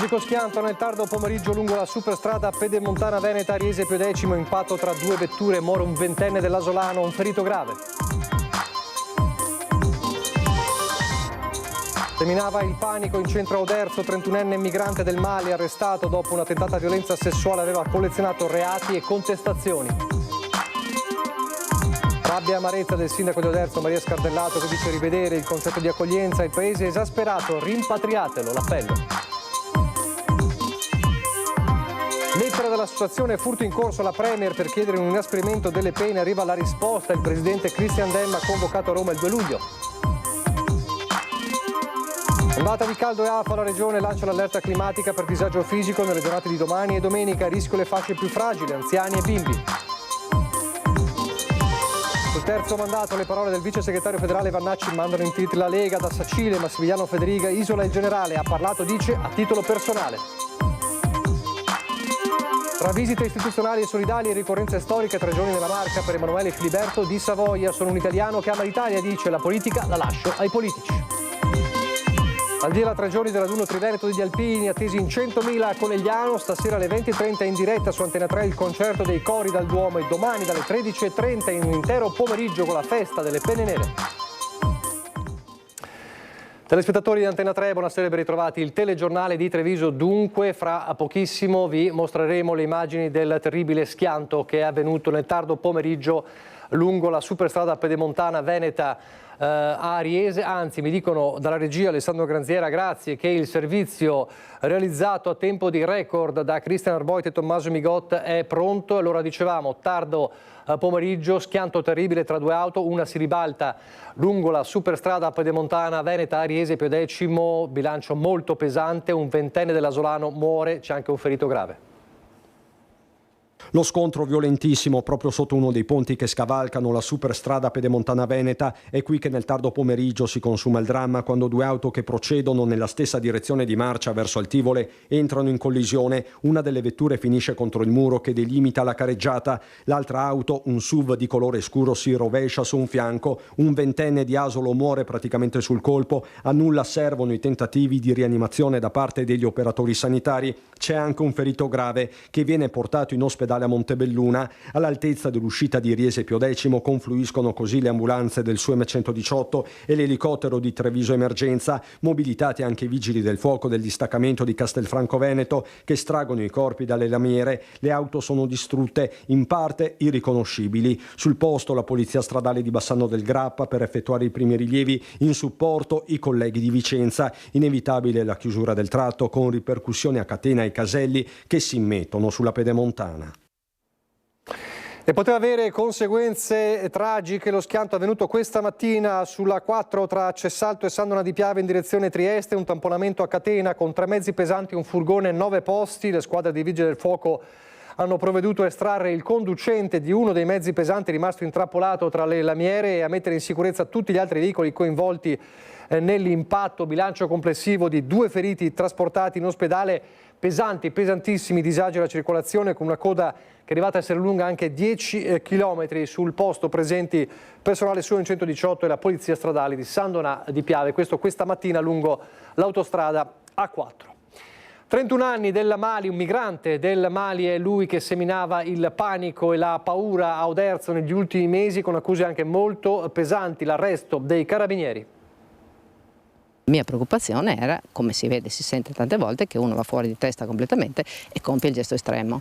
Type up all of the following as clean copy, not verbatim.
Tragico schianto nel tardo pomeriggio lungo la superstrada pedemontana Veneta Riese-Piodecimo, impatto tra due vetture, muore un ventenne dell'Asolano, un ferito grave. Seminava il panico in centro a Oderzo, 31enne migrante del Mali arrestato dopo una tentata violenza sessuale, aveva collezionato reati e contestazioni. Rabbia e amarezza del sindaco di Oderzo Maria Scardellato, che dice rivedere il concetto di accoglienza, il paese è esasperato, rimpatriatelo, l'appello. Lettera dell'associazione Furto in corso alla Premier per chiedere un inasprimento delle pene, arriva la risposta, il presidente Christian Dem ha convocato a Roma il 2 luglio. Ondata di caldo e afa, la regione lancia l'allerta climatica per disagio fisico nelle giornate di domani e domenica, rischio le fasce più fragili, anziani e bimbi. Sul terzo mandato le parole del vice segretario federale Vannacci mandano in tilt la Lega, da Sacile Massimiliano Federiga isola il generale, ha parlato, dice, a titolo personale. Tra visite istituzionali e solidali e ricorrenze storiche, 3 giorni nella Marca per Emanuele Filiberto di Savoia. Sono un italiano che ama l'Italia, dice, la politica la lascio ai politici. Al di là 3 giorni del raduno Triveneto degli Alpini, attesi in 100.000 a Conegliano, stasera alle 20.30 in diretta su Antena 3 il concerto dei cori dal Duomo e domani dalle 13.30 in un intero pomeriggio con la festa delle penne nere. Telespettatori di Antena 3, buonasera e ben ritrovati. Il telegiornale di Treviso dunque, fra pochissimo vi mostreremo le immagini del terribile schianto che è avvenuto nel tardo pomeriggio lungo la superstrada pedemontana Veneta a Riese. Anzi, mi dicono dalla regia Alessandro Granziera, grazie, che il servizio realizzato a tempo di record da Cristian Arboit e Tommaso Migot è pronto. Allora dicevamo, tardo pomeriggio, schianto terribile tra due auto, una si ribalta lungo la superstrada pedemontana Veneta a Riese Piodecimo, bilancio molto pesante, un ventenne dell'Asolano muore, c'è anche un ferito grave. Lo scontro violentissimo proprio sotto uno dei ponti che scavalcano la superstrada pedemontana Veneta. È qui che nel tardo pomeriggio si consuma il dramma, quando due auto che procedono nella stessa direzione di marcia verso Altivole entrano in collisione. Una delle vetture finisce contro il muro che delimita la careggiata. L'altra auto, un SUV di colore scuro, si rovescia su un fianco. Un ventenne di Asolo muore praticamente sul colpo. A nulla servono i tentativi di rianimazione da parte degli operatori sanitari. C'è anche un ferito grave che viene portato in ospedale a Montebelluna. All'altezza dell'uscita di Riese Piodecimo confluiscono così le ambulanze del SUEM 118 e l'elicottero di Treviso Emergenza, mobilitati anche i vigili del fuoco del distaccamento di Castelfranco Veneto che estraggono i corpi dalle lamiere. Le auto sono distrutte, in parte irriconoscibili. Sul posto la polizia stradale di Bassano del Grappa per effettuare i primi rilievi, in supporto i colleghi di Vicenza. Inevitabile la chiusura del tratto con ripercussioni a catena ai caselli che si immettono sulla pedemontana. E poteva avere conseguenze tragiche lo schianto avvenuto questa mattina sulla 4 tra Cessalto e Sandona di Piave in direzione Trieste, un tamponamento a catena con 3 mezzi pesanti, un furgone e 9 posti. Le squadre di vigili del fuoco hanno provveduto a estrarre il conducente di uno dei mezzi pesanti rimasto intrappolato tra le lamiere e a mettere in sicurezza tutti gli altri veicoli coinvolti nell'impatto. Bilancio complessivo di 2 feriti trasportati in ospedale. Pesantissimi disagi alla circolazione, con una coda che è arrivata a essere lunga anche 10 km. Sul posto presenti personale SUEM 118 e la polizia stradale di Sandona di Piave. Questo questa mattina lungo l'autostrada A4. 31 anni del Mali, un migrante del Mali, è lui che seminava il panico e la paura a Oderzo negli ultimi mesi, con accuse anche molto pesanti, l'arresto dei carabinieri. Mia preoccupazione era, come si vede, si sente tante volte, che uno va fuori di testa completamente e compie il gesto estremo.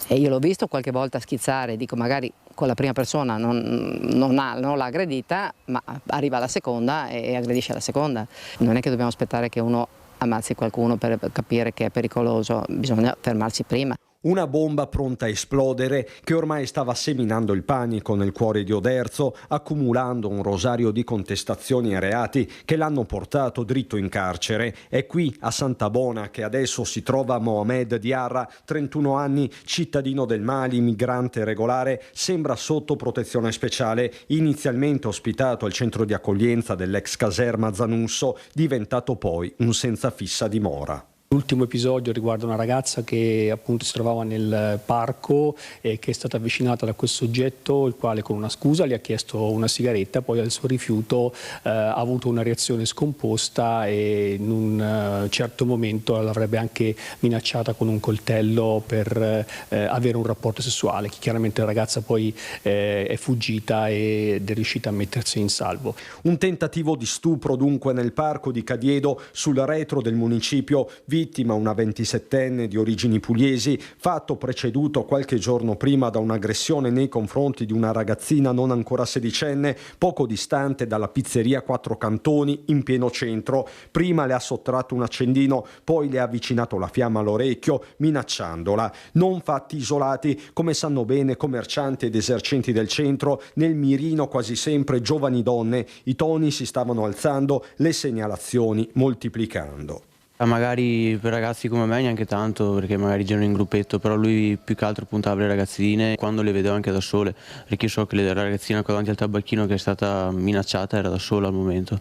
E io l'ho visto qualche volta schizzare, dico magari con la prima persona non l'ha aggredita, ma arriva alla seconda e aggredisce la seconda. Non è che dobbiamo aspettare che uno ammazzi qualcuno per capire che è pericoloso, bisogna fermarsi prima. Una bomba pronta a esplodere che ormai stava seminando il panico nel cuore di Oderzo, accumulando un rosario di contestazioni e reati che l'hanno portato dritto in carcere. È qui a Santabona che adesso si trova Mohamed Diarra, 31 anni, cittadino del Mali, migrante regolare, sembra sotto protezione speciale, inizialmente ospitato al centro di accoglienza dell'ex caserma Zanusso, diventato poi un senza fissa dimora. L'ultimo episodio riguarda una ragazza che appunto si trovava nel parco e che è stata avvicinata da questo soggetto, il quale con una scusa le ha chiesto una sigaretta, poi al suo rifiuto ha avuto una reazione scomposta e in un certo momento l'avrebbe anche minacciata con un coltello per avere un rapporto sessuale. Chiaramente la ragazza poi è fuggita ed è riuscita a mettersi in salvo. Un tentativo di stupro dunque nel parco di Cadiedo, sul retro del municipio, vittima una 27enne di origini pugliesi, fatto preceduto qualche giorno prima da un'aggressione nei confronti di una ragazzina non ancora sedicenne poco distante dalla pizzeria Quattro Cantoni in pieno centro. Prima le ha sottratto un accendino, poi le ha avvicinato la fiamma all'orecchio minacciandola. Non fatti isolati, come sanno bene commercianti ed esercenti del centro, nel mirino quasi sempre giovani donne. I toni si stavano alzando, le segnalazioni moltiplicando. Magari per ragazzi come me neanche tanto, perché magari girano in gruppetto, però lui più che altro puntava alle ragazzine quando le vedevo anche da sole, perché io so che la ragazzina qua davanti al tabacchino che è stata minacciata era da sola al momento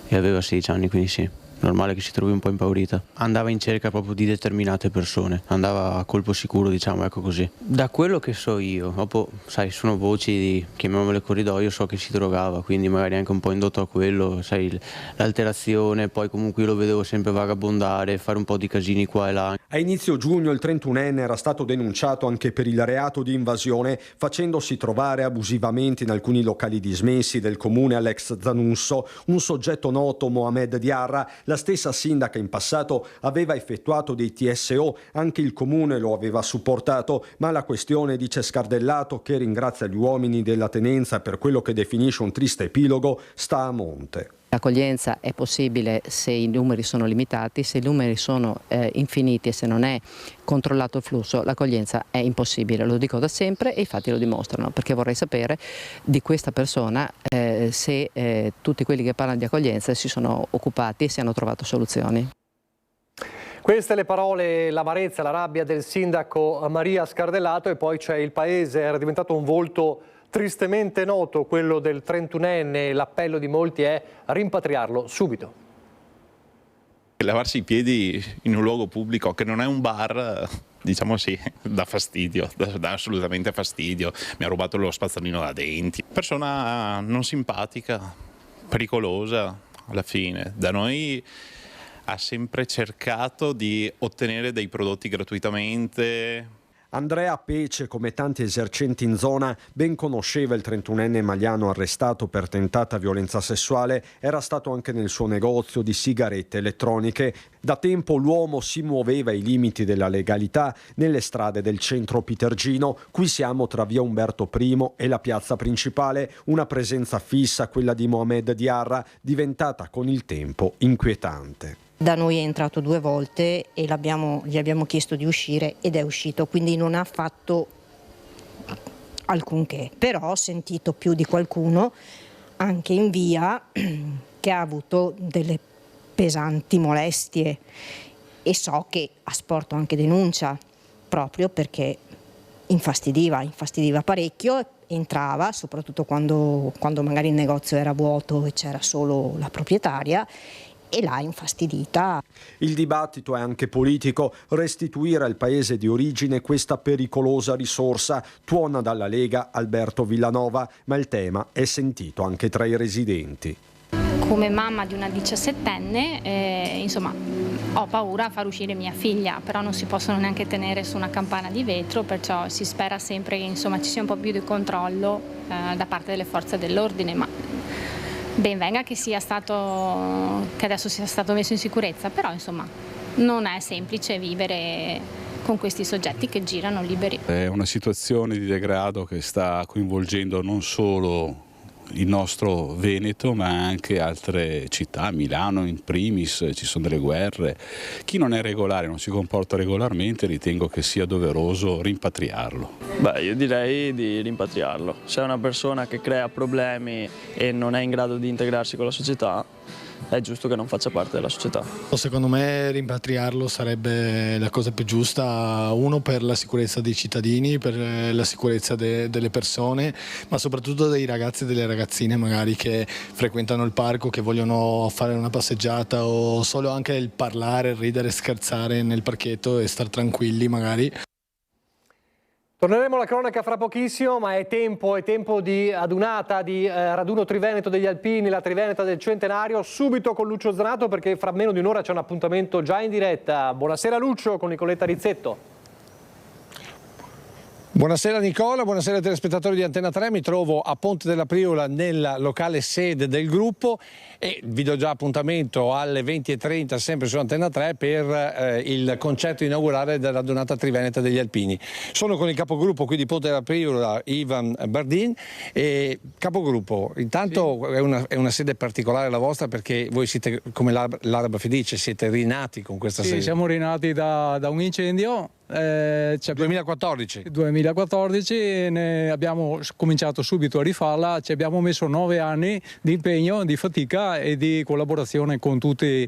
e aveva 16 anni, quindi sì, normale che si trovi un po' impaurita. Andava in cerca proprio di determinate persone, andava a colpo sicuro, diciamo, ecco così. Da quello che so io, dopo sai, sono voci di, chiamiamole corridoio, so che si drogava, quindi magari anche un po' indotto a quello, sai, l'alterazione, poi comunque io lo vedevo sempre vagabondare, fare un po' di casini qua e là. A inizio giugno il 31enne era stato denunciato anche per il reato di invasione, facendosi trovare abusivamente in alcuni locali dismessi del comune all'ex Zanusso. Un soggetto noto, Mohamed Diarra, la stessa sindaca in passato aveva effettuato dei TSO, anche il comune lo aveva supportato, ma la questione, dice Scardellato, che ringrazia gli uomini della tenenza per quello che definisce un triste epilogo, sta a monte. L'accoglienza è possibile se i numeri sono limitati, se i numeri sono infiniti e se non è controllato il flusso, l'accoglienza è impossibile, lo dico da sempre e i fatti lo dimostrano, perché vorrei sapere di questa persona se tutti quelli che parlano di accoglienza si sono occupati e se hanno trovato soluzioni. Queste le parole, l'amarezza, la rabbia del sindaco Maria Scardellato, e poi c'è il paese, era diventato un volto tristemente noto, quello del 31enne, l'appello di molti è rimpatriarlo subito. Lavarsi i piedi in un luogo pubblico che non è un bar, diciamo sì, dà fastidio, dà assolutamente fastidio. Mi ha rubato lo spazzolino da denti. Persona non simpatica, pericolosa alla fine. Da noi ha sempre cercato di ottenere dei prodotti gratuitamente. Andrea Pece, come tanti esercenti in zona, ben conosceva il 31enne maliano arrestato per tentata violenza sessuale, era stato anche nel suo negozio di sigarette elettroniche. Da tempo l'uomo si muoveva ai limiti della legalità nelle strade del centro pitergino. Qui siamo tra via Umberto I e la piazza principale, una presenza fissa, quella di Mohamed Diarra, diventata con il tempo inquietante. Da noi è entrato 2 volte e gli abbiamo chiesto di uscire ed è uscito, quindi non ha fatto alcunché. Però ho sentito più di qualcuno, anche in via, che ha avuto delle pesanti molestie e so che ha sporto anche denuncia, proprio perché infastidiva parecchio, entrava, soprattutto quando magari il negozio era vuoto e c'era solo la proprietaria, e l'ha infastidita. Il dibattito è anche politico. Restituire al paese di origine questa pericolosa risorsa tuona dalla Lega Alberto Villanova, ma il tema è sentito anche tra i residenti. Come mamma di una 17enne, insomma, ho paura a far uscire mia figlia, però non si possono neanche tenere su una campana di vetro, perciò si spera sempre che insomma, ci sia un po' più di controllo da parte delle forze dell'ordine, ma ben venga che adesso sia stato messo in sicurezza, però insomma non è semplice vivere con questi soggetti che girano liberi. È una situazione di degrado che sta coinvolgendo non solo il nostro Veneto ma anche altre città, Milano in primis, ci sono delle guerre. Chi non è regolare, non si comporta regolarmente, ritengo che sia doveroso rimpatriarlo. Beh, io direi di rimpatriarlo. Se è una persona che crea problemi e non è in grado di integrarsi con la società, è giusto che non faccia parte della società. Secondo me rimpatriarlo sarebbe la cosa più giusta, uno per la sicurezza dei cittadini, per la sicurezza delle persone, ma soprattutto dei ragazzi e delle ragazzine magari che frequentano il parco, che vogliono fare una passeggiata o solo anche il parlare, ridere, scherzare nel parchetto e star tranquilli magari. Torneremo alla cronaca fra pochissimo, ma è tempo di adunata, di raduno Triveneto degli Alpini, la Triveneta del Centenario, subito con Lucio Zanato perché fra meno di un'ora c'è un appuntamento già in diretta. Buonasera Lucio con Nicoletta Rizzetto. Buonasera Nicola, buonasera ai telespettatori di Antena 3, mi trovo a Ponte della Priola nella locale sede del gruppo e vi do già appuntamento alle 20:30 sempre su Antena 3 per il concerto inaugurale della radunata Triveneta degli Alpini. Sono con il capogruppo qui di Ponte della Priola, Ivan Bardin, e capogruppo, intanto sì. È una sede particolare la vostra perché voi siete come l'Araba Felice, siete rinati con questa sede. Sì, siamo rinati da un incendio. 2014 e abbiamo cominciato subito a rifarla, ci abbiamo messo 9 anni di impegno, di fatica e di collaborazione con tutto il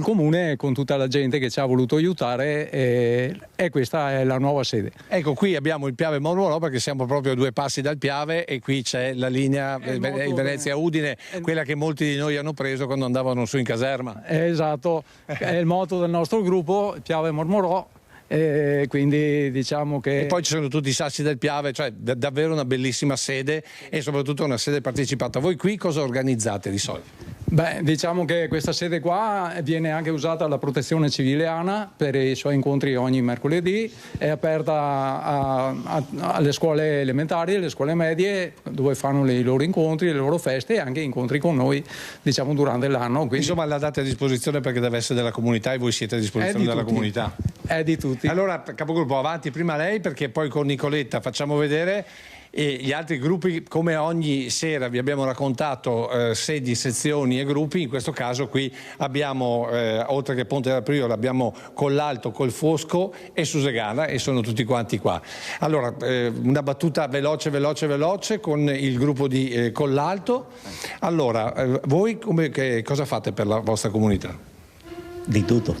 comune, con tutta la gente che ci ha voluto aiutare e questa è la nuova sede. Ecco, qui abbiamo il Piave Mormorò perché siamo proprio a 2 passi dal Piave e qui c'è la linea Venezia-Udine, quella che molti di noi hanno preso quando andavano su in caserma. Esatto, è il motto del nostro gruppo, Piave Mormorò. E quindi diciamo che... E poi ci sono tutti i sassi del Piave, cioè davvero una bellissima sede e soprattutto una sede partecipata. Voi qui cosa organizzate di solito? Beh, diciamo che questa sede qua viene anche usata dalla Protezione Civile ANA per i suoi incontri ogni mercoledì, è aperta alle scuole elementari, alle scuole medie, dove fanno i loro incontri, le loro feste e anche incontri con noi, diciamo, durante l'anno. Quindi... Insomma, la date a disposizione perché deve essere della comunità e voi siete a disposizione della comunità. È di tutti. Allora, capogruppo, avanti prima lei perché poi con Nicoletta facciamo vedere e gli altri gruppi, come ogni sera vi abbiamo raccontato sedi, sezioni e gruppi. In questo caso qui abbiamo, oltre che Ponte della Priola, abbiamo Collalto, Colfosco e Susegana e sono tutti quanti qua. Allora, una battuta veloce con il gruppo di Collalto. Allora, voi cosa fate per la vostra comunità? Di tutto,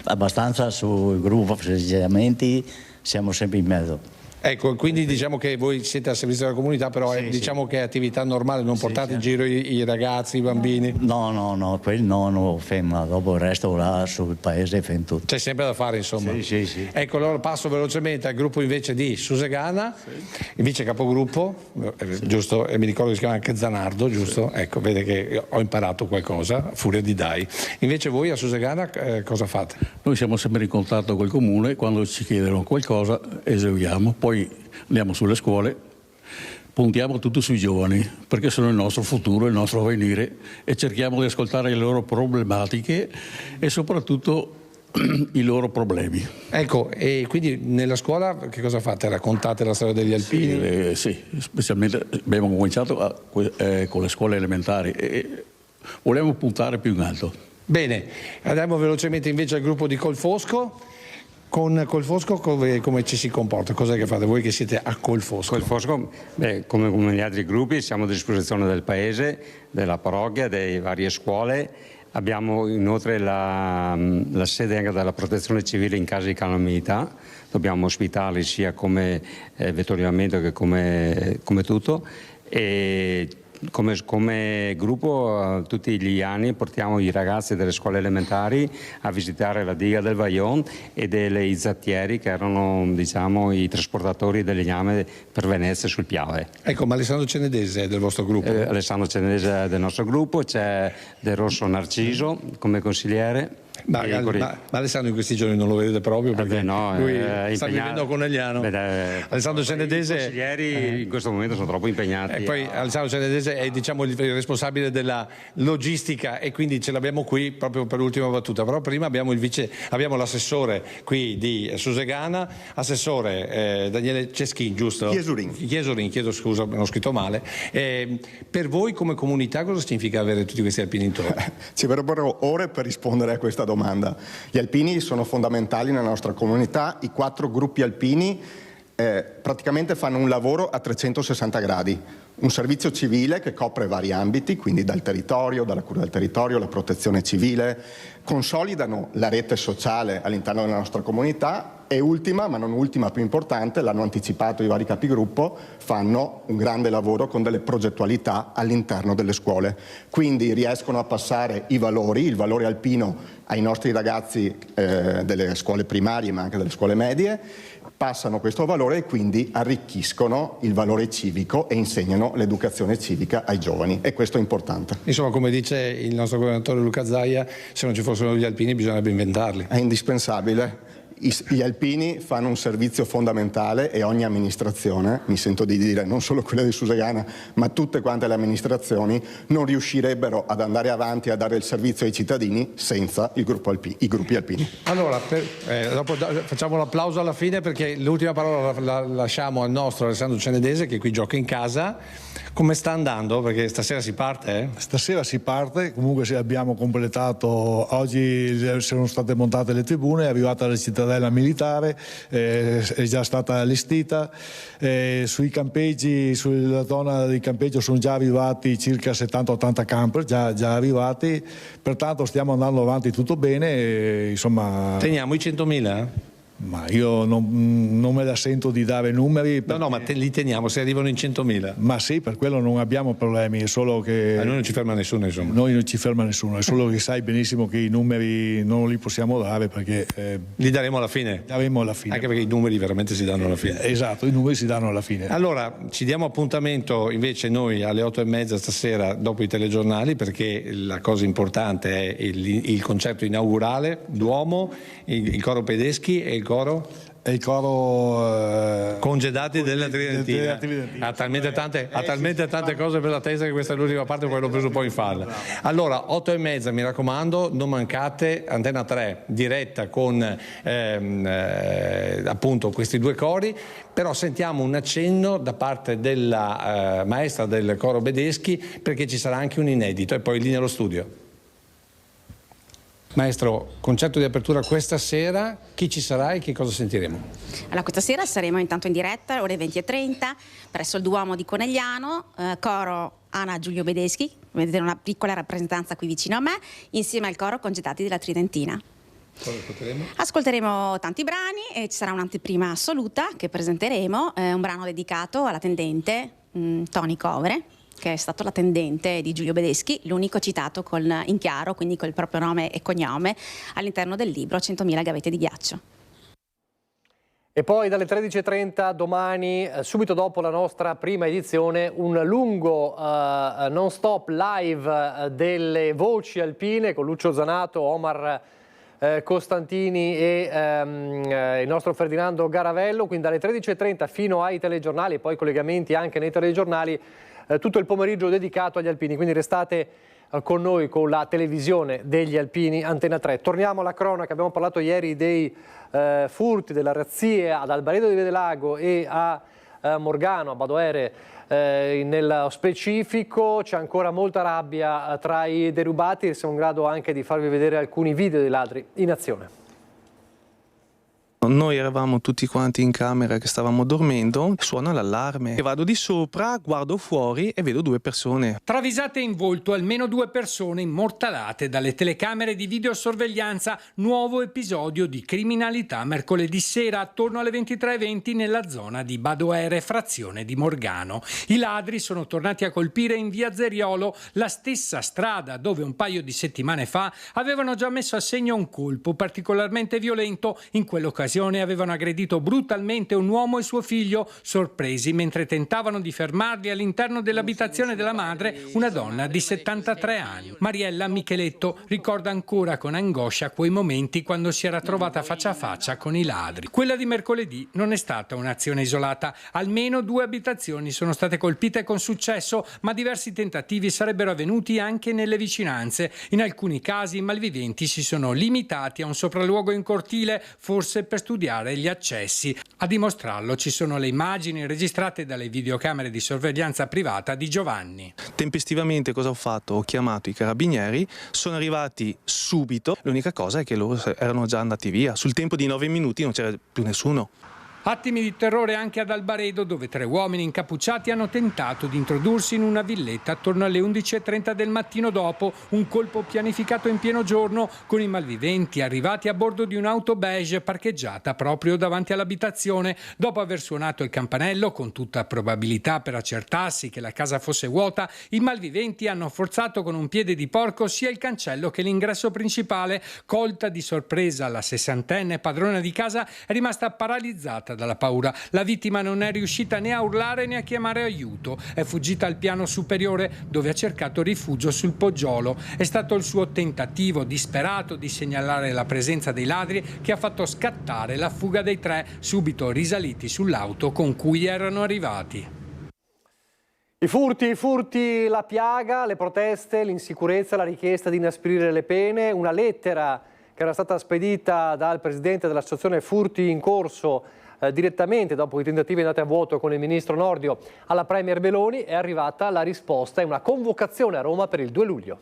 abbastanza sul gruppo festeggiamenti, siamo sempre in mezzo. Ecco, quindi diciamo che voi siete a servizio della comunità, però sì, diciamo che è attività normale, non portate in giro i ragazzi, i bambini? No, quel no, ma dopo il resto là sul paese fanno tutto. C'è sempre da fare, insomma. Sì. Ecco, allora passo velocemente al gruppo invece di Susegana, il vice capogruppo, giusto? E mi ricordo che si chiama anche Zanardo, giusto? Sì. Ecco, vede che ho imparato qualcosa, a furia di dai. Invece voi a Susegana cosa fate? Noi siamo sempre in contatto col comune, quando ci chiedono qualcosa eseguiamo, poi andiamo sulle scuole, puntiamo tutto sui giovani perché sono il nostro futuro, il nostro avvenire e cerchiamo di ascoltare le loro problematiche e soprattutto i loro problemi. Ecco, e quindi nella scuola che cosa fate? Raccontate la storia degli alpini? Sì, specialmente abbiamo cominciato con le scuole elementari e volevamo puntare più in alto. Bene, andiamo velocemente invece al gruppo di Colfosco. Con Colfosco come ci si comporta? Cos'è che fate voi che siete a Colfosco? Colfosco, come gli altri gruppi siamo a disposizione del paese, della parrocchia, delle varie scuole. Abbiamo inoltre la sede anche della Protezione Civile in caso di calamità. Dobbiamo ospitarli sia come vettoriamento che come tutto. E come gruppo tutti gli anni portiamo i ragazzi delle scuole elementari a visitare la diga del Vajont e delle izzattieri che erano, diciamo, i trasportatori del legname per Venezia sul Piave. Ecco, ma Alessandro Cenedese è del vostro gruppo? Alessandro Cenedese è del nostro gruppo, c'è Del Rosso Narciso come consigliere. Ma Alessandro in questi giorni non lo vedete proprio perché lui sta vivendo a Conegliano. Alessandro Cenedese, i consiglieri in questo momento sono troppo impegnati. E poi Alessandro Cenedese è, diciamo, il responsabile della logistica e quindi ce l'abbiamo qui proprio per l'ultima battuta. Però prima abbiamo l'assessore qui di Susegana, assessore Daniele Ceschin, giusto? Chiesurin, chiedo scusa, non ho scritto male. Per voi come comunità cosa significa avere tutti questi alpini intorno? Ci vorrebbero ore per rispondere a questa domanda. Gli alpini sono fondamentali nella nostra comunità, i 4 gruppi alpini praticamente fanno un lavoro a 360 gradi, un servizio civile che copre vari ambiti, quindi dal territorio, dalla cura del territorio, la protezione civile, consolidano la rete sociale all'interno della nostra comunità e ultima, ma non ultima più importante, l'hanno anticipato i vari capigruppo, fanno un grande lavoro con delle progettualità all'interno delle scuole. Quindi riescono a passare i valori, il valore alpino ai nostri ragazzi delle scuole primarie ma anche delle scuole medie, passano questo valore e quindi arricchiscono il valore civico e insegnano l'educazione civica ai giovani, e questo è importante. Insomma, come dice il nostro governatore Luca Zaia, se non ci fossero gli alpini bisognerebbe inventarli. È indispensabile. Gli alpini fanno un servizio fondamentale e ogni amministrazione, mi sento di dire non solo quella di Susegana, ma tutte quante le amministrazioni non riuscirebbero ad andare avanti a dare il servizio ai cittadini senza i gruppi alpini. Allora, dopo facciamo l'applauso alla fine, perché l'ultima parola la lasciamo al nostro Alessandro Cenedese, che qui gioca in casa. Come sta andando? Perché stasera si parte? Stasera si parte, comunque abbiamo completato, oggi sono state montate le tribune, è arrivata la cittadella militare, è già stata allestita, sui campeggi, sulla zona di campeggio sono già arrivati circa 70-80 camper, già arrivati, pertanto stiamo andando avanti tutto bene, insomma... Teniamo i 100.000? Ma io non me la sento di dare numeri. No, ma li teniamo se arrivano in 100.000. Ma sì, per quello non abbiamo problemi, è solo che... A noi non ci ferma nessuno, insomma. Noi non ci ferma nessuno, è solo che sai benissimo che i numeri non li possiamo dare perché... Li daremo alla fine? Daremo alla fine. Anche perché i numeri veramente si danno alla fine. Esatto, i numeri si danno alla fine. Allora, ci diamo appuntamento invece noi alle 8:30 stasera dopo i telegiornali, perché la cosa importante è il concerto inaugurale, Duomo, il coro Pedeschi e il coro? E il coro Congedati della Tridentina. Ha talmente tante cose per la testa che questa è l'ultima parte, poi l'ho preso poi in falla. Allora, 8:30, mi raccomando, non mancate, Antena 3 diretta con appunto questi due cori, però sentiamo un accenno da parte della maestra del coro Bedeschi, perché ci sarà anche un inedito, e poi lì nello studio. Maestro, concerto di apertura questa sera, chi ci sarà e che cosa sentiremo? Allora, questa sera saremo intanto in diretta ore 20:30 presso il Duomo di Conegliano, coro Ana Giulio Bedeschi, vedete una piccola rappresentanza qui vicino a me, insieme al coro Congedati della Tridentina. Cosa ascolteremo? Ascolteremo tanti brani e ci sarà un'anteprima assoluta che presenteremo, un brano dedicato alla tendente Toni Covere, che è stato l'attendente di Giulio Bedeschi, l'unico citato in chiaro, quindi col proprio nome e cognome, all'interno del libro 100.000 gavette di ghiaccio. E poi dalle 13:30 domani, subito dopo la nostra prima edizione, un lungo non stop live delle voci alpine con Lucio Zanato, Omar Costantini e il nostro Ferdinando Garavello, quindi dalle 13:30 fino ai telegiornali e poi collegamenti anche nei telegiornali, tutto il pomeriggio dedicato agli alpini, quindi restate con noi con la televisione degli alpini Antena 3. Torniamo alla cronaca, abbiamo parlato ieri dei furti, delle razzie ad Albaredo di Vedelago e a Morgano, a Badoere nello specifico. C'è ancora molta rabbia tra i derubati, siamo in grado anche di farvi vedere alcuni video dei ladri in azione. Noi eravamo tutti quanti in camera che stavamo dormendo, suona l'allarme e vado di sopra, guardo fuori e vedo due persone. Travisate in volto almeno 2 persone immortalate dalle telecamere di videosorveglianza, nuovo episodio di criminalità mercoledì sera attorno alle 23:20 nella zona di Badoere, frazione di Morgano. I ladri sono tornati a colpire in via Zeriolo, la stessa strada dove un paio di settimane fa avevano già messo a segno un colpo particolarmente violento. In quell'occasione avevano aggredito brutalmente un uomo e suo figlio, sorpresi mentre tentavano di fermarli all'interno dell'abitazione della madre, una donna di 73 anni. Mariella Micheletto ricorda ancora con angoscia quei momenti quando si era trovata faccia a faccia con i ladri. Quella di mercoledì non è stata un'azione isolata, almeno 2 abitazioni sono state colpite con successo, ma diversi tentativi sarebbero avvenuti anche nelle vicinanze. In alcuni casi i malviventi si sono limitati a un sopralluogo in cortile, forse per studiare gli accessi. A dimostrarlo ci sono le immagini registrate dalle videocamere di sorveglianza privata di Giovanni. Tempestivamente cosa ho fatto? Ho chiamato i carabinieri, sono arrivati subito, l'unica cosa è che loro erano già andati via. Sul tempo di 9 minuti non c'era più nessuno. Attimi di terrore anche ad Albaredo, dove 3 uomini incappucciati hanno tentato di introdursi in una villetta attorno alle 11:30 del mattino dopo, un colpo pianificato in pieno giorno con i malviventi arrivati a bordo di un'auto beige parcheggiata proprio davanti all'abitazione. Dopo aver suonato il campanello, con tutta probabilità per accertarsi che la casa fosse vuota, i malviventi hanno forzato con un piede di porco sia il cancello che l'ingresso principale. Colta di sorpresa, la 60enne padrona di casa è rimasta paralizzata dalla paura. La vittima non è riuscita né a urlare né a chiamare aiuto. È fuggita al piano superiore, dove ha cercato rifugio sul poggiolo. È stato il suo tentativo disperato di segnalare la presenza dei ladri che ha fatto scattare la fuga dei 3, subito risaliti sull'auto con cui erano arrivati. I furti, la piaga, le proteste, l'insicurezza, la richiesta di inasprire le pene, una lettera che era stata spedita dal presidente dell'associazione Furti in Corso direttamente dopo i tentativi andati a vuoto con il ministro Nordio alla Premier Meloni. È arrivata la risposta e una convocazione a Roma per il 2 luglio.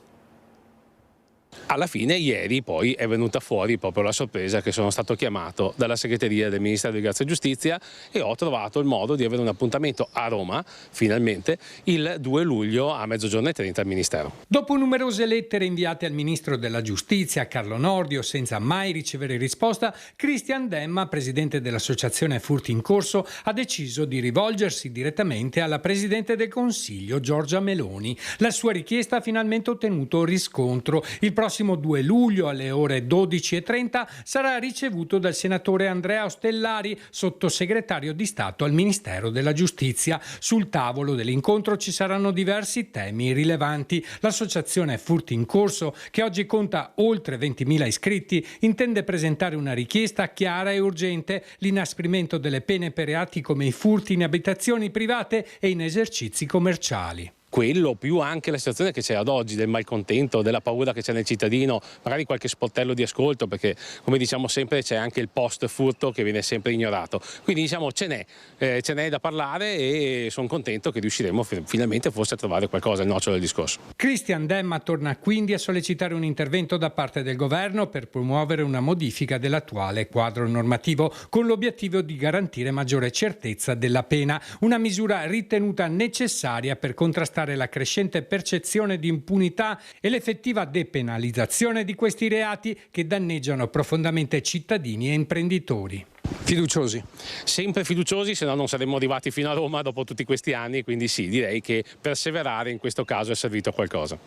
Alla fine ieri poi è venuta fuori proprio la sorpresa che sono stato chiamato dalla segreteria del Ministero di Grazia e Giustizia e ho trovato il modo di avere un appuntamento a Roma, finalmente, il 2 luglio a 12:30 al Ministero. Dopo numerose lettere inviate al Ministro della Giustizia, Carlo Nordio, senza mai ricevere risposta, Christian Demma, presidente dell'associazione Furti in Corso, ha deciso di rivolgersi direttamente alla Presidente del Consiglio, Giorgia Meloni. La sua richiesta ha finalmente ottenuto riscontro. Il prossimo 2 luglio alle ore 12:30 sarà ricevuto dal senatore Andrea Ostellari, sottosegretario di Stato al Ministero della Giustizia. Sul tavolo dell'incontro ci saranno diversi temi rilevanti. L'associazione Furti in Corso, che oggi conta oltre 20.000 iscritti, intende presentare una richiesta chiara e urgente: l'inasprimento delle pene per reati come i furti in abitazioni private e in esercizi commerciali. Quello più anche la situazione che c'è ad oggi del malcontento, della paura che c'è nel cittadino, magari qualche sportello di ascolto, perché come diciamo sempre c'è anche il post furto che viene sempre ignorato. Quindi diciamo ce n'è da parlare e sono contento che riusciremo finalmente forse a trovare qualcosa, il nocciolo del discorso. Christian Demma torna quindi a sollecitare un intervento da parte del governo per promuovere una modifica dell'attuale quadro normativo con l'obiettivo di garantire maggiore certezza della pena, una misura ritenuta necessaria per contrastare la crescente percezione di impunità e l'effettiva depenalizzazione di questi reati che danneggiano profondamente cittadini e imprenditori. Fiduciosi, sempre fiduciosi, se no non saremmo arrivati fino a Roma dopo tutti questi anni, quindi sì, direi che perseverare in questo caso è servito a qualcosa.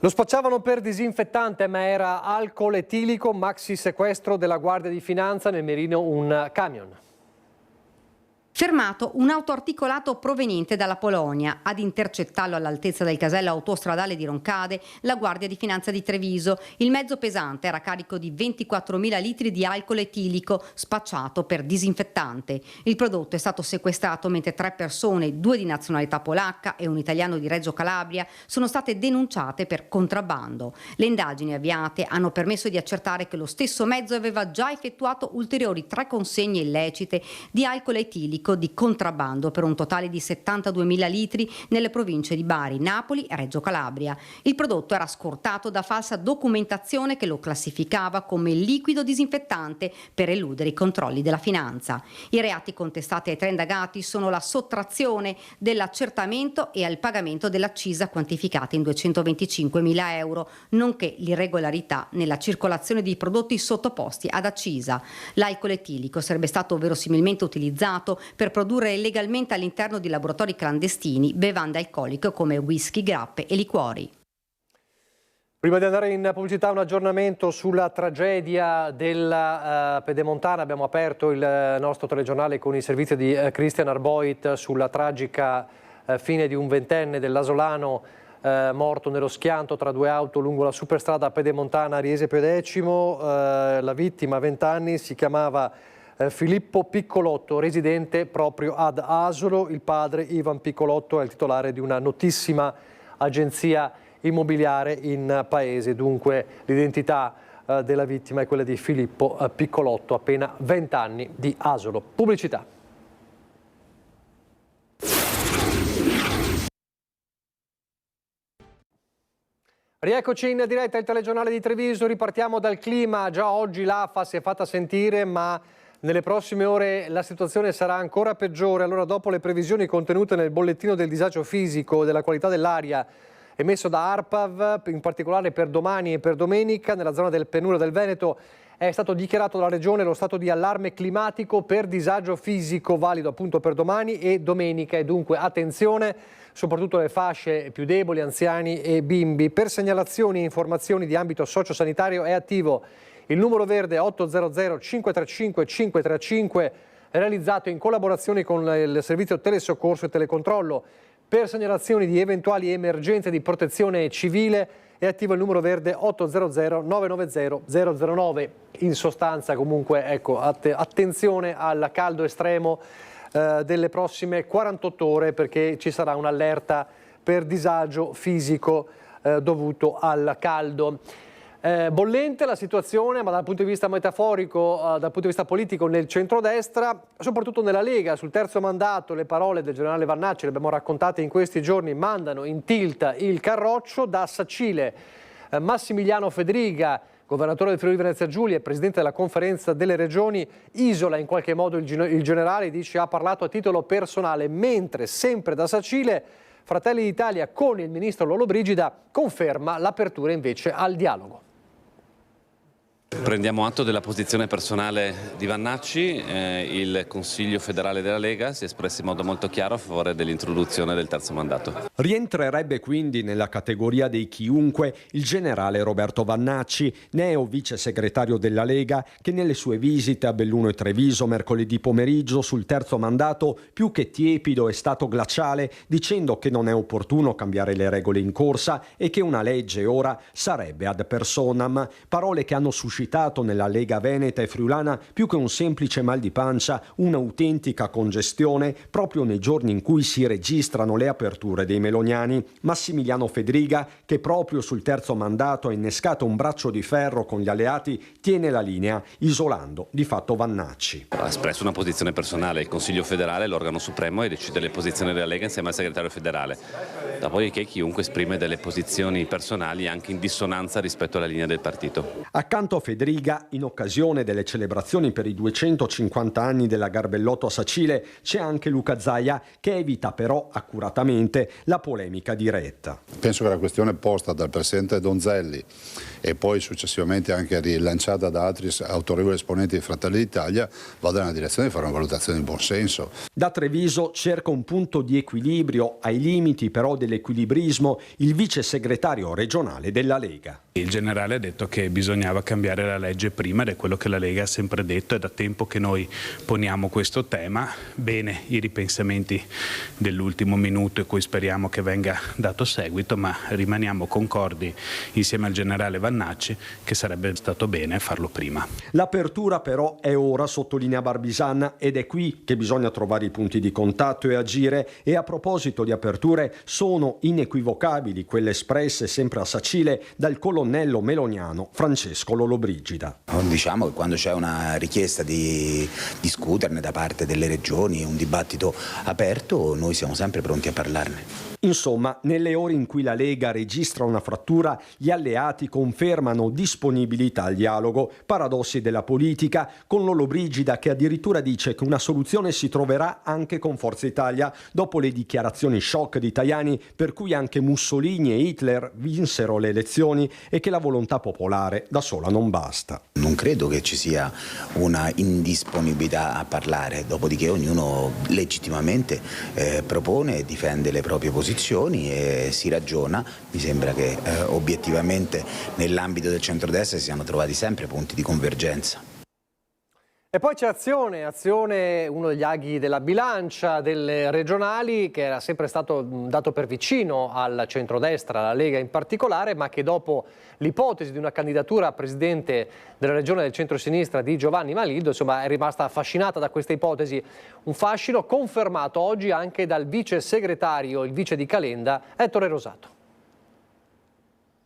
Lo spacciavano per disinfettante, ma era alcol etilico. Maxi sequestro della Guardia di Finanza, nel mirino un camion. Fermato un autoarticolato proveniente dalla Polonia. Ad intercettarlo all'altezza del casello autostradale di Roncade la Guardia di Finanza di Treviso. Il mezzo pesante era carico di 24.000 litri di alcol etilico spacciato per disinfettante. Il prodotto è stato sequestrato mentre 3 persone, 2 di nazionalità polacca e un italiano di Reggio Calabria, sono state denunciate per contrabbando. Le indagini avviate hanno permesso di accertare che lo stesso mezzo aveva già effettuato ulteriori 3 consegne illecite di alcol etilico di contrabbando per un totale di 72.000 litri nelle province di Bari, Napoli e Reggio Calabria. Il prodotto era scortato da falsa documentazione che lo classificava come liquido disinfettante per eludere i controlli della finanza. I reati contestati ai 3 indagati sono la sottrazione dell'accertamento e al pagamento dell'accisa quantificata in 225.000 euro, nonché l'irregolarità nella circolazione di prodotti sottoposti ad accisa. L'alcol etilico sarebbe stato verosimilmente utilizzato per produrre illegalmente all'interno di laboratori clandestini bevande alcoliche come whisky, grappe e liquori. Prima di andare in pubblicità, un aggiornamento sulla tragedia della Pedemontana. Abbiamo aperto il nostro telegiornale con i servizi di Christian Arboit sulla tragica fine di un 20enne dell'Asolano morto nello schianto tra 2 auto lungo la superstrada Pedemontana Riese Pedecimo. La vittima, 20 anni, si chiamava Filippo Piccolotto, residente proprio ad Asolo. Il padre, Ivan Piccolotto, è il titolare di una notissima agenzia immobiliare in paese. Dunque l'identità della vittima è quella di Filippo Piccolotto, appena 20 anni, di Asolo. Pubblicità. Rieccoci in diretta al telegiornale di Treviso, ripartiamo dal clima. Già oggi l'AFA si è fatta sentire, ma Nelle prossime ore la situazione sarà ancora peggiore. Allora, dopo le previsioni contenute nel bollettino del disagio fisico e della qualità dell'aria emesso da ARPAV, in particolare per domani e per domenica, nella zona del Penuro del Veneto è stato dichiarato dalla Regione lo stato di allarme climatico per disagio fisico, valido appunto per domani e domenica. E dunque attenzione, soprattutto alle fasce più deboli, anziani e bimbi. Per segnalazioni e informazioni di ambito sociosanitario è attivo il numero verde 800 535 535, realizzato in collaborazione con il servizio telesoccorso e telecontrollo. Per segnalazioni di eventuali emergenze di protezione civile è attivo il numero verde 800 990 009. In sostanza, comunque, ecco, attenzione al caldo estremo delle prossime 48 ore, perché ci sarà un'allerta per disagio fisico dovuto al caldo. Bollente la situazione, ma dal punto di vista metaforico, dal punto di vista politico, nel centrodestra, soprattutto nella Lega. Sul terzo mandato le parole del generale Vannacci, le abbiamo raccontate in questi giorni, mandano in tilt il carroccio. Da Sacile Massimiliano Fedriga, governatore del Friuli Venezia Giulia e presidente della conferenza delle regioni, isola in qualche modo il generale, dice ha parlato a titolo personale, mentre sempre da Sacile Fratelli d'Italia con il ministro Lollobrigida conferma l'apertura invece al dialogo. Prendiamo atto della posizione personale di Vannacci. Il Consiglio federale della Lega si è espresso in modo molto chiaro a favore dell'introduzione del terzo mandato. Rientrerebbe quindi nella categoria dei chiunque il generale Roberto Vannacci, neo vice segretario della Lega, che nelle sue visite a Belluno e Treviso mercoledì pomeriggio sul terzo mandato più che tiepido è stato glaciale, dicendo che non è opportuno cambiare le regole in corsa e che una legge ora sarebbe ad personam, parole che hanno suscitato nella Lega Veneta e Friulana più che un semplice mal di pancia, un'autentica congestione proprio nei giorni in cui si registrano le aperture dei meloniani. Massimiliano Fedriga, che proprio sul terzo mandato ha innescato un braccio di ferro con gli alleati, tiene la linea, isolando di fatto Vannacci. Ha espresso una posizione personale, il Consiglio federale è l'organo supremo e decide le posizioni della Lega insieme al segretario federale. Dopodiché chiunque esprime delle posizioni personali anche in dissonanza rispetto alla linea del partito. Accanto a Fedriga, in occasione delle celebrazioni per i 250 anni della Garbellotto a Sacile, c'è anche Luca Zaia, che evita però accuratamente la polemica diretta. Penso che la questione posta dal presidente Donzelli e poi successivamente anche rilanciata da altri autorevoli esponenti di Fratelli d'Italia vada nella direzione di fare una valutazione di buon senso. Da Treviso cerca un punto di equilibrio, ai limiti però dell'equilibrismo, il vice segretario regionale della Lega. Il generale ha detto che bisognava cambiare la legge prima ed è quello che la Lega ha sempre detto, è da tempo che noi poniamo questo tema. Bene i ripensamenti dell'ultimo minuto e cui speriamo che venga dato seguito, ma rimaniamo concordi insieme al generale Vannacci che sarebbe stato bene farlo prima. L'apertura però è ora, sottolinea Barbisan, ed è qui che bisogna trovare i punti di contatto e agire. E a proposito di aperture, sono inequivocabili quelle espresse sempre a Sacile dal colonnello meloniano Francesco Lollobrigida. Diciamo che quando c'è una richiesta di discuterne da parte delle regioni, un dibattito aperto, noi siamo sempre pronti a parlarne. Insomma, nelle ore in cui la Lega registra una frattura, gli alleati confermano disponibilità al dialogo. Paradossi della politica, con Lollobrigida che addirittura dice che una soluzione si troverà anche con Forza Italia, dopo le dichiarazioni shock di Tajani per cui anche Mussolini e Hitler vinsero le elezioni e che la volontà popolare da sola non basta. Non credo che ci sia una indisponibilità a parlare, dopodiché ognuno legittimamente propone e difende le proprie posizioni e si ragiona. Mi sembra che obiettivamente nell'ambito del centrodestra si siano trovati sempre punti di convergenza. E poi c'è Azione, uno degli aghi della bilancia delle regionali, che era sempre stato dato per vicino al centrodestra, alla Lega in particolare, ma che dopo l'ipotesi di una candidatura a presidente della regione del centro-sinistra di Giovanni Malildo, insomma, è rimasta affascinata da questa ipotesi. Un fascino confermato oggi anche dal vice segretario, il vice di Calenda, Ettore Rosato.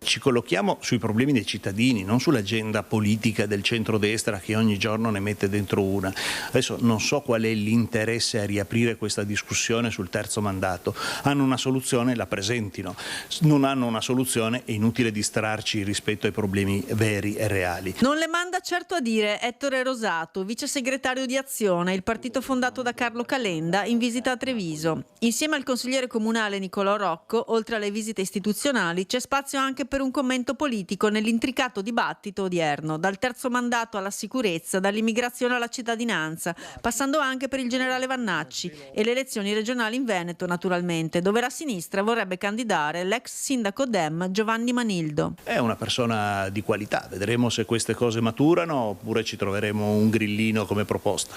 Ci collochiamo sui problemi dei cittadini, non sull'agenda politica del centrodestra che ogni giorno ne mette dentro una. Adesso non so qual è l'interesse a riaprire questa discussione sul terzo mandato. Hanno una soluzione, la presentino. Non hanno una soluzione, è inutile distrarci rispetto ai problemi veri e reali. Non le manda certo a dire Ettore Rosato, vice segretario di Azione, il partito fondato da Carlo Calenda, in visita a Treviso. Insieme al consigliere comunale Nicolò Rocco, oltre alle visite istituzionali, c'è spazio anche per un commento politico nell'intricato dibattito odierno, dal terzo mandato alla sicurezza, dall'immigrazione alla cittadinanza, passando anche per il generale Vannacci e le elezioni regionali in Veneto, naturalmente, dove la sinistra vorrebbe candidare l'ex sindaco Dem Giovanni Manildo. È una persona di qualità, vedremo se queste cose maturano oppure ci troveremo un grillino come proposta.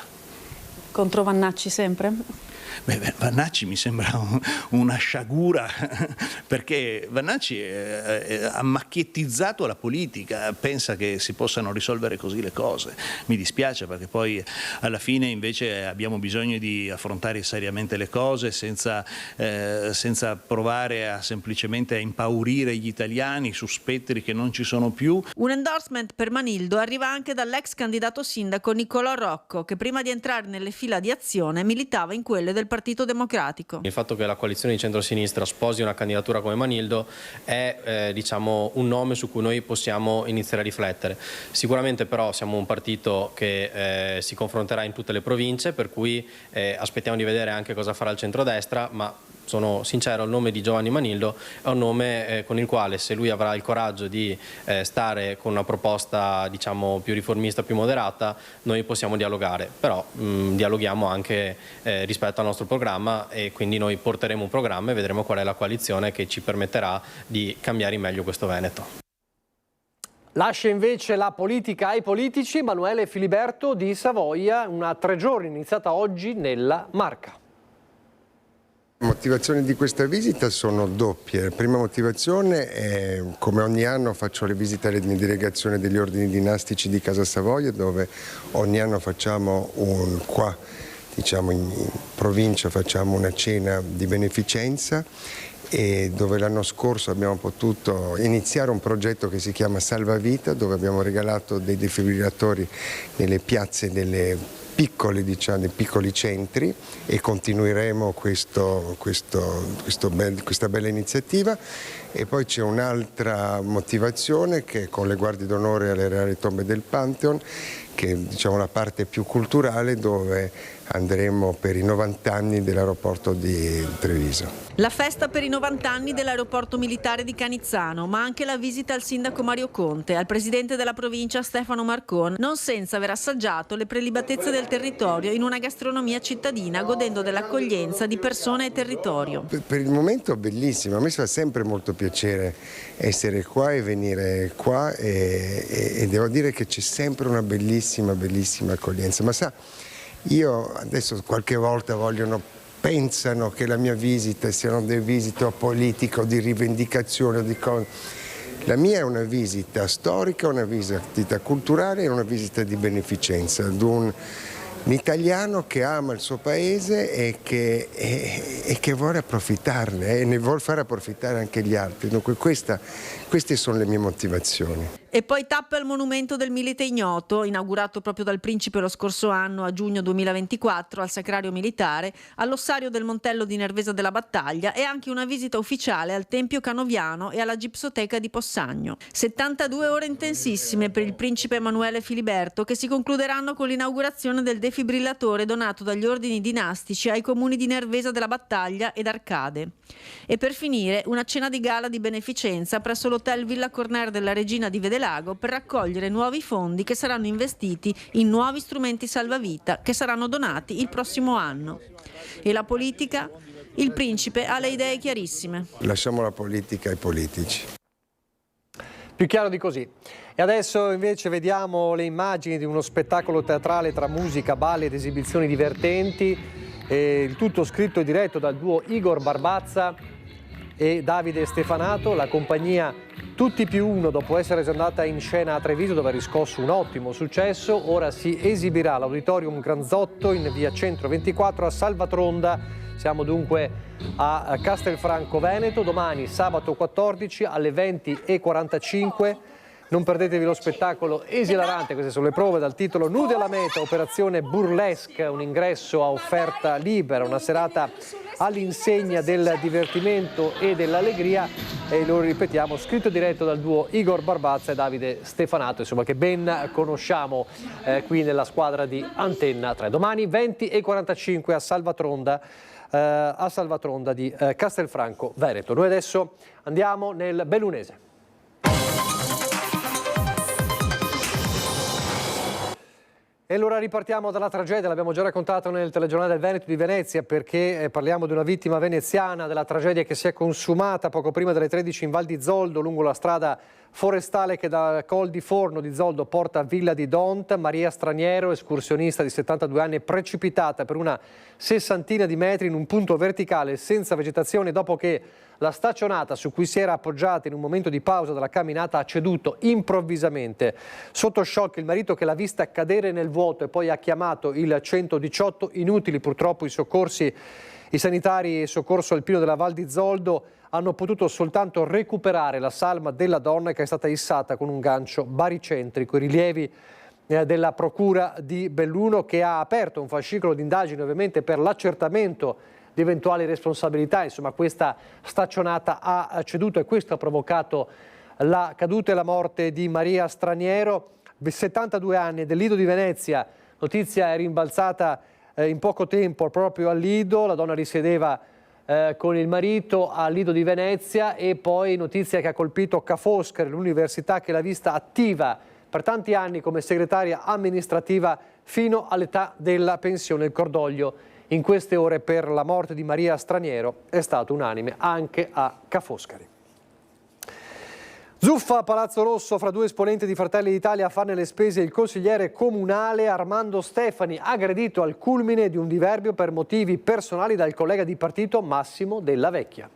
Contro Vannacci sempre? Vannacci mi sembra una sciagura, perché Vannacci ha macchiettizzato la politica, pensa che si possano risolvere così le cose. Mi dispiace, perché poi alla fine invece abbiamo bisogno di affrontare seriamente le cose senza provare semplicemente a impaurire gli italiani su spettri che non ci sono più. Un endorsement per Manildo arriva anche dall'ex candidato sindaco Nicolò Rocco, che prima di entrare nelle fila di Azione militava in quelle del Partito Democratico. Il fatto che la coalizione di centrosinistra sposi una candidatura come Manildo è un nome su cui noi possiamo iniziare a riflettere. Sicuramente però siamo un partito che si confronterà in tutte le province, per cui aspettiamo di vedere anche cosa farà il centrodestra, ma sono sincero, il nome di Giovanni Manildo è un nome con il quale, se lui avrà il coraggio di stare con una proposta più riformista, più moderata, noi possiamo dialogare, però dialoghiamo anche rispetto al nostro programma, e quindi noi porteremo un programma e vedremo qual è la coalizione che ci permetterà di cambiare in meglio questo Veneto. Lascia invece la politica ai politici. Emanuele Filiberto di Savoia, una 3 giorni iniziata oggi nella Marca. Le motivazioni di questa visita sono doppie. La prima motivazione è, come ogni anno faccio le visite alle mie delegazioni degli ordini dinastici di Casa Savoia, dove ogni anno facciamo in provincia facciamo una cena di beneficenza, e dove l'anno scorso abbiamo potuto iniziare un progetto che si chiama Salvavita, dove abbiamo regalato dei defibrillatori nelle piazze delle dei piccoli centri, e continueremo questa bella iniziativa. E poi c'è un'altra motivazione, che con le guardie d'onore alle Reali Tombe del Pantheon, che è la parte più culturale, dove andremo per i 90 anni dell'aeroporto di Treviso. La festa per i 90 anni dell'aeroporto militare di Canizzano, ma anche la visita al sindaco Mario Conte, al presidente della provincia Stefano Marcon, non senza aver assaggiato le prelibatezze del territorio in una gastronomia cittadina, godendo dell'accoglienza di persone e territorio. Per il momento bellissimo, a me fa sempre molto piacere essere qua e venire qua, e devo dire che c'è sempre una bellissima accoglienza. Ma sa, io adesso qualche volta pensano che la mia visita siano delle visite politiche o di rivendicazione o di cose. La mia è una visita storica, una visita culturale e una visita di beneficenza ad un italiano che ama il suo paese e che vuole approfittarne, e ne vuole fare approfittare anche gli altri. Dunque queste sono le mie motivazioni. E poi tappa al monumento del Milite Ignoto, inaugurato proprio dal Principe lo scorso anno, a giugno 2024, al Sacrario Militare, all'ossario del Montello di Nervesa della Battaglia, e anche una visita ufficiale al Tempio Canoviano e alla Gipsoteca di Possagno. 72 ore intensissime per il Principe Emanuele Filiberto, che si concluderanno con l'inaugurazione del defibrillatore donato dagli ordini dinastici ai comuni di Nervesa della Battaglia ed Arcade. E per finire una cena di gala di beneficenza presso l'Hotel Villa Corner della Regina di Vedelago, per raccogliere nuovi fondi che saranno investiti in nuovi strumenti salvavita che saranno donati il prossimo anno. E la politica? Il Principe ha le idee chiarissime. Lasciamo la politica ai politici. Più chiaro di così. E adesso invece vediamo le immagini di uno spettacolo teatrale tra musica, balli ed esibizioni divertenti, il tutto scritto e diretto dal duo Igor Barbazza e Davide Stefanato. La compagnia Tutti più uno, dopo essere già andata in scena a Treviso dove ha riscosso un ottimo successo, ora si esibirà all'Auditorium Granzotto in via Centro 24 a Salvatronda. Siamo dunque a Castelfranco Veneto, domani sabato 14 alle 20:45. Non perdetevi lo spettacolo esilarante, queste sono le prove dal titolo Nudi alla meta, operazione burlesque, un ingresso a offerta libera, una serata all'insegna del divertimento e dell'allegria, e lo ripetiamo, scritto e diretto dal duo Igor Barbazza e Davide Stefanato, insomma, che ben conosciamo qui nella squadra di Antenna 3. Domani 20:45 a Salvatronda di Castelfranco Veneto. Noi adesso andiamo nel bellunese. E allora ripartiamo dalla tragedia, l'abbiamo già raccontato nel telegiornale del Veneto di Venezia, perché parliamo di una vittima veneziana, della tragedia che si è consumata poco prima delle 13 in Val di Zoldo, lungo la strada forestale che da Col di Forno di Zoldo porta a Villa di Dont. Maria Straniero, escursionista di 72 anni, è precipitata per una 60 di metri in un punto verticale senza vegetazione dopo che la staccionata su cui si era appoggiata in un momento di pausa della camminata ha ceduto improvvisamente. Sotto shock il marito, che l'ha vista cadere nel vuoto e poi ha chiamato il 118. Inutili purtroppo i soccorsi. I sanitari e soccorso alpino della Val di Zoldo hanno potuto soltanto recuperare la salma della donna, che è stata issata con un gancio baricentrico. I rilievi della Procura di Belluno, che ha aperto un fascicolo di indagini ovviamente per l'accertamento di eventuali responsabilità. Insomma, questa staccionata ha ceduto e questo ha provocato la caduta e la morte di Maria Straniero, 72 anni, del Lido di Venezia. Notizia è rimbalzata in poco tempo proprio al Lido, la donna risiedeva con il marito al Lido di Venezia, e poi notizia che ha colpito Ca' Foscari, l'università che l'ha vista attiva per tanti anni come segretaria amministrativa fino all'età della pensione. Il cordoglio in queste ore per la morte di Maria Straniero è stato unanime anche a Ca' Foscari. Zuffa a Palazzo Rosso fra due esponenti di Fratelli d'Italia a farne le spese il consigliere comunale Armando Stefani, aggredito al culmine di un diverbio per motivi personali dal collega di partito Massimo Della Vecchia.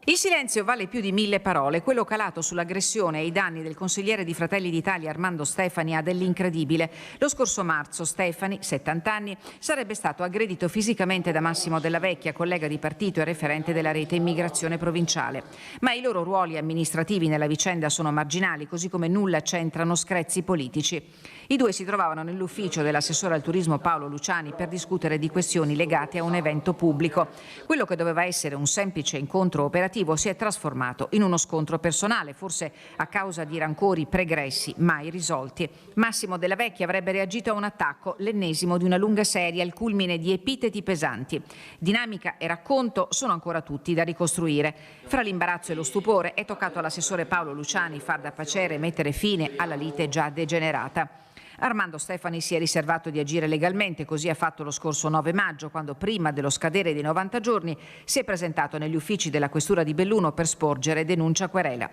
Il silenzio vale più di 1000 parole. Quello calato sull'aggressione e i danni del consigliere di Fratelli d'Italia Armando Stefani ha dell'incredibile. Lo scorso marzo Stefani, 70 anni, sarebbe stato aggredito fisicamente da Massimo Della Vecchia, collega di partito e referente della rete immigrazione provinciale. Ma i loro ruoli amministrativi nella vicenda sono marginali, così come nulla c'entrano screzi politici. I due si trovavano nell'ufficio dell'assessore al turismo Paolo Luciani per discutere di questioni legate a un evento pubblico. Quello che doveva essere un semplice incontro operativo si è trasformato in uno scontro personale, forse a causa di rancori pregressi mai risolti. Massimo Della Vecchia avrebbe reagito a un attacco, l'ennesimo di una lunga serie al culmine di epiteti pesanti. Dinamica e racconto sono ancora tutti da ricostruire. Fra l'imbarazzo e lo stupore è toccato all'assessore Paolo Luciani far da pacere e mettere fine alla lite già degenerata. Armando Stefani si è riservato di agire legalmente, così ha fatto lo scorso 9 maggio, quando prima dello scadere dei 90 giorni si è presentato negli uffici della Questura di Belluno per sporgere denuncia querela.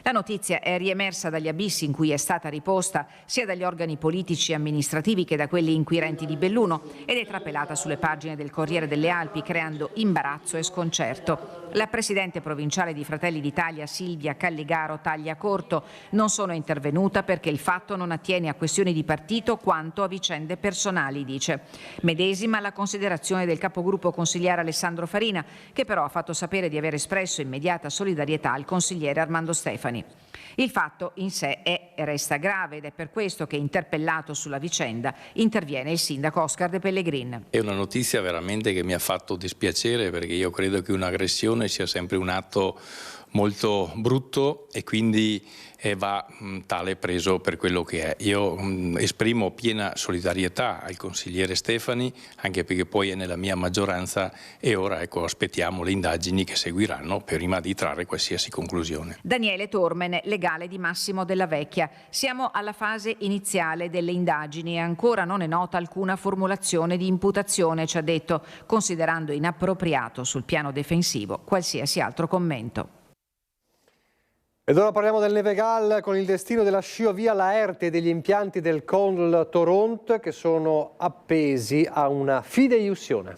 La notizia è riemersa dagli abissi in cui è stata riposta sia dagli organi politici e amministrativi che da quelli inquirenti di Belluno ed è trapelata sulle pagine del Corriere delle Alpi, creando imbarazzo e sconcerto. La presidente provinciale di Fratelli d'Italia Silvia Calligaro taglia corto: non sono intervenuta perché il fatto non attiene a questioni di partito quanto a vicende personali, dice. Medesima la considerazione del capogruppo consigliere Alessandro Farina, che però ha fatto sapere di aver espresso immediata solidarietà al consigliere Armando Stefani. Il fatto in sé è e resta grave ed è per questo che, interpellato sulla vicenda, interviene il sindaco Oscar De Pellegrin. È una notizia veramente che mi ha fatto dispiacere, perché io credo che un'aggressione sia sempre un atto molto brutto e quindi va tale preso per quello che è. Io esprimo piena solidarietà al consigliere Stefani, anche perché poi è nella mia maggioranza, e ora aspettiamo le indagini che seguiranno prima di trarre qualsiasi conclusione. Daniele Tormen, legale di Massimo Della Vecchia. Siamo alla fase iniziale delle indagini e ancora non è nota alcuna formulazione di imputazione, ci ha detto, considerando inappropriato sul piano difensivo qualsiasi altro commento. Ed ora parliamo del Nevegal con il destino della sciovia Laerte e degli impianti del Col Toront che sono appesi a una fideiussione.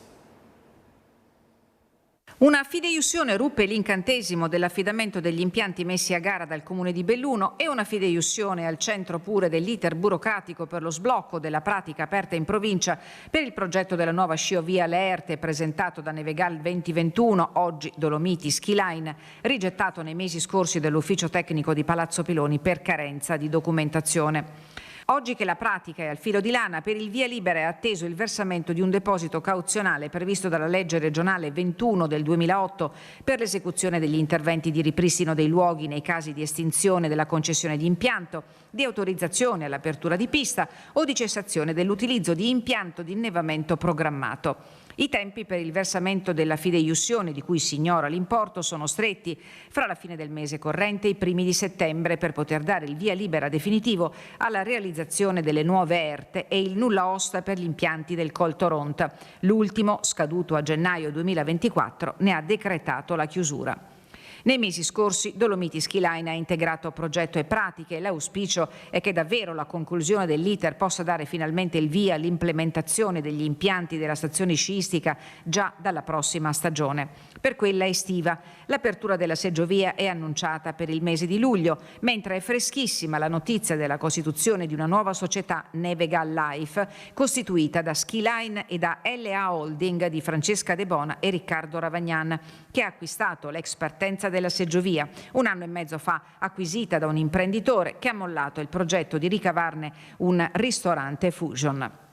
Una fideiussione ruppe l'incantesimo dell'affidamento degli impianti messi a gara dal Comune di Belluno e una fideiussione al centro pure dell'iter burocratico per lo sblocco della pratica aperta in provincia per il progetto della nuova sciovia Leerte presentato da Nevegal 2021, oggi Dolomiti Ski Line, rigettato nei mesi scorsi dall'ufficio tecnico di Palazzo Piloni per carenza di documentazione. Oggi che la pratica è al filo di lana, per il via libera è atteso il versamento di un deposito cauzionale previsto dalla legge regionale 21 del 2008 per l'esecuzione degli interventi di ripristino dei luoghi nei casi di estinzione della concessione di impianto, di autorizzazione all'apertura di pista o di cessazione dell'utilizzo di impianto di innevamento programmato. I tempi per il versamento della fideiussione, di cui si ignora l'importo, sono stretti, fra la fine del mese corrente e i primi di settembre, per poter dare il via libera definitivo alla realizzazione delle nuove ERTE e il nulla osta per gli impianti del Col Toronto. L'ultimo, scaduto a gennaio 2024, ne ha decretato la chiusura. Nei mesi scorsi Dolomiti Ski Line ha integrato progetto e pratiche e l'auspicio è che davvero la conclusione dell'iter possa dare finalmente il via all'implementazione degli impianti della stazione sciistica già dalla prossima stagione. Per quella estiva l'apertura della seggiovia è annunciata per il mese di luglio, mentre è freschissima la notizia della costituzione di una nuova società Nevegal Life costituita da Ski Line e da LA Holding di Francesca De Bona e Riccardo Ravagnan, che ha acquistato l'ex partenza della seggiovia, un anno e mezzo fa acquisita da un imprenditore che ha mollato il progetto di ricavarne un ristorante fusion.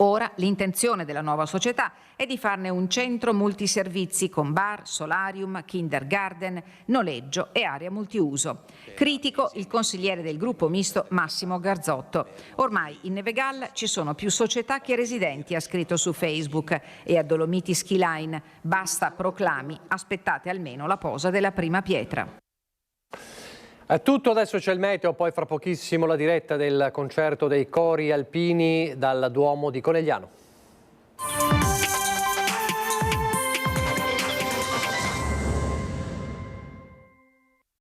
Ora l'intenzione della nuova società è di farne un centro multiservizi con bar, solarium, kindergarten, noleggio e area multiuso. Critico il consigliere del gruppo misto Massimo Garzotto. Ormai in Nevegal ci sono più società che residenti, ha scritto su Facebook, e a Dolomiti Ski Line basta proclami, aspettate almeno la posa della prima pietra. È tutto, adesso c'è il meteo, poi fra pochissimo la diretta del concerto dei cori alpini dal Duomo di Conegliano.